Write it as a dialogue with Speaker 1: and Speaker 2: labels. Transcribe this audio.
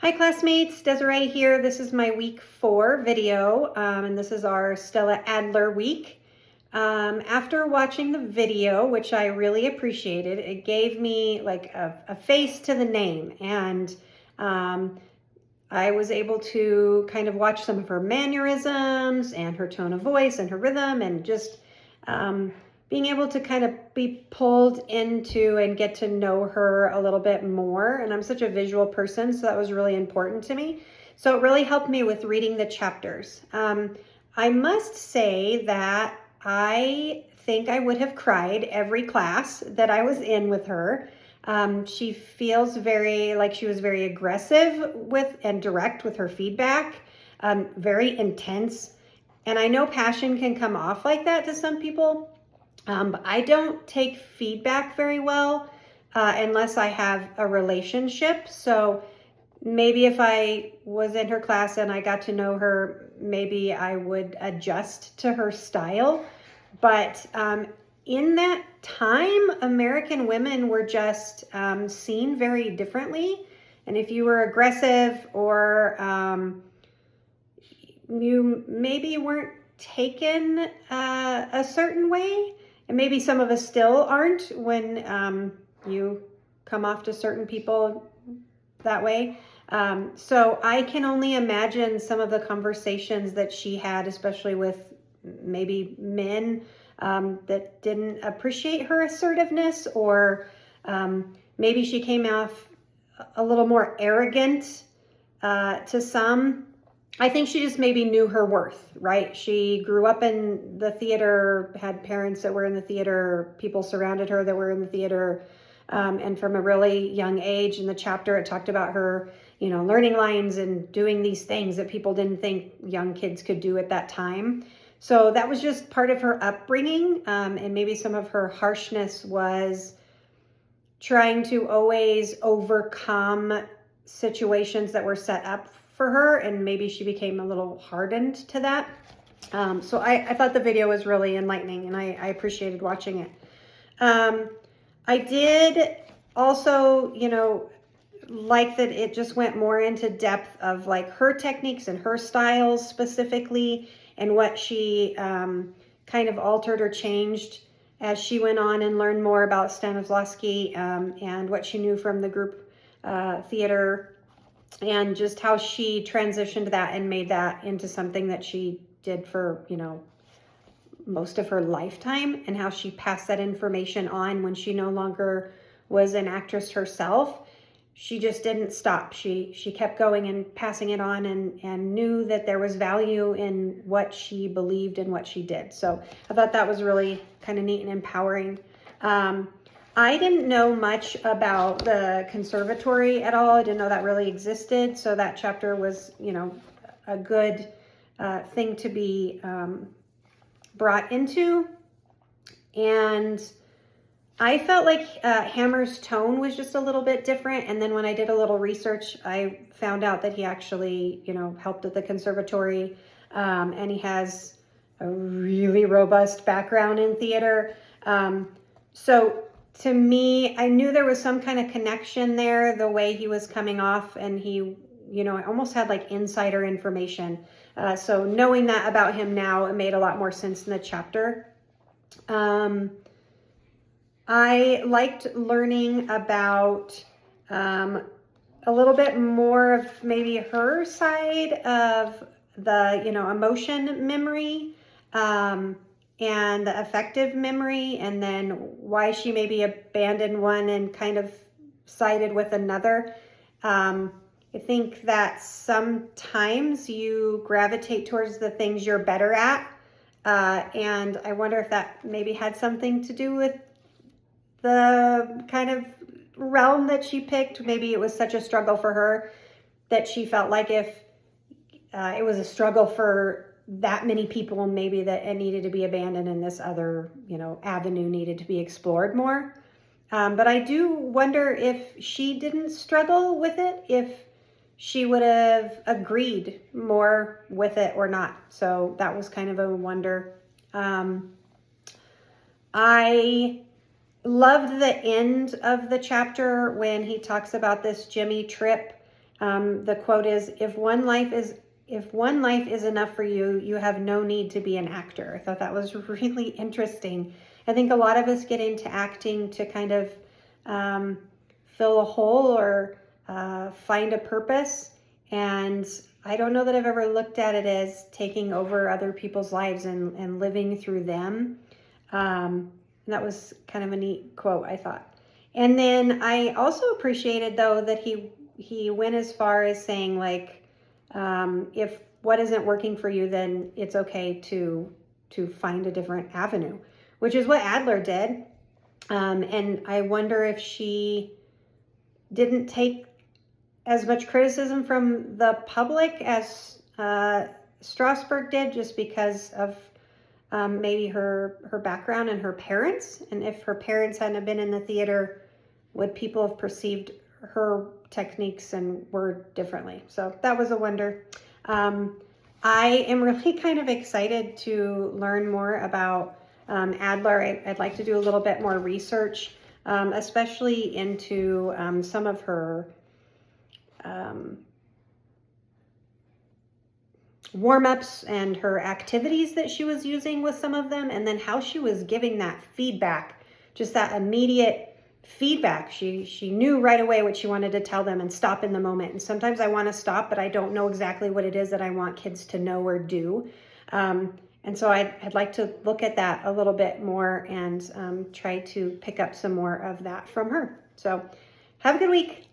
Speaker 1: Hi classmates, Desiree here. This is my week 4 video, and this is our Stella Adler week. After watching the video, which I really appreciated, it gave me like a face to the name, and I was able to kind of watch some of her mannerisms and her tone of voice and her rhythm, and just being able to kind of be pulled into and get to know her a little bit more. And I'm such a visual person, so that was really important to me. So it really helped me with reading the chapters. I must say that I think I would have cried every class that I was in with her. She feels like she was very aggressive with and direct with her feedback, very intense. And I know passion can come off like that to some people. But I don't take feedback very well unless I have a relationship. So maybe if I was in her class and I got to know her, maybe I would adjust to her style. But in that time, American women were just seen very differently. And if you were aggressive or you maybe weren't taken a certain way, and maybe some of us still aren't when you come off to certain people that way. So I can only imagine some of the conversations that she had, especially with maybe men that didn't appreciate her assertiveness, or maybe she came off a little more arrogant to some. I think she just maybe knew her worth, right? She grew up in the theater, had parents that were in the theater, people surrounded her that were in the theater. And from a really young age in the chapter, it talked about her, learning lines and doing these things that people didn't think young kids could do at that time. So that was just part of her upbringing. And maybe some of her harshness was trying to always overcome situations that were set up for her, and maybe she became a little hardened to that. So I thought the video was really enlightening, and I appreciated watching it. I did also, like that it just went more into depth of like her techniques and her styles specifically, and what she kind of altered or changed as she went on and learned more about Stanislavski and what she knew from the group theater, and just how she transitioned that and made that into something that she did for, most of her lifetime, and how she passed that information on when she no longer was an actress herself. She just didn't stop. She kept going and passing it on, and knew that there was value in what she believed and what she did. So I thought that was really kind of neat and empowering. I didn't know much about the conservatory at all. I didn't know that really existed. So that chapter was, a good thing to be brought into. And I felt like Hammer's tone was just a little bit different. And then when I did a little research, I found out that he actually, helped at the conservatory. And he has a really robust background in theater. So to me, I knew there was some kind of connection there, the way he was coming off, and he, I almost had like insider information. So knowing that about him now, it made a lot more sense in the chapter. I liked learning about a little bit more of maybe her side of the, emotion memory, and the affective memory, and then why she maybe abandoned one and kind of sided with another. I think that sometimes you gravitate towards the things you're better at, and I wonder if that maybe had something to do with the kind of realm that she picked. Maybe it was such a struggle for her that she felt like if it was a struggle for that many people, maybe that it needed to be abandoned and this other, avenue needed to be explored more. But I do wonder if she didn't struggle with it, if she would have agreed more with it or not. So that was kind of a wonder. I loved the end of the chapter when he talks about this Jimmy trip The quote is, if one life is enough for you, you have no need to be an actor. I thought that was really interesting. I think a lot of us get into acting to kind of fill a hole or find a purpose. And I don't know that I've ever looked at it as taking over other people's lives and living through them. That was kind of a neat quote, I thought. And then I also appreciated, though, that he went as far as saying, like, if what isn't working for you, then it's okay to find a different avenue, which is what Adler did. And I wonder if she didn't take as much criticism from the public as Strasberg did, just because of maybe her background and her parents. And if her parents hadn't been in the theater, would people have perceived her techniques and word differently? So that was a wonder. I am really kind of excited to learn more about Adler. I'd like to do a little bit more research, especially into some of her warm-ups and her activities that she was using with some of them, and then how she was giving that feedback, just that immediate feedback. She knew right away what she wanted to tell them and stop in the moment. And sometimes I want to stop, but I don't know exactly what it is that I want kids to know or do. And so I'd like to look at that a little bit more and try to pick up some more of that from her. So have a good week.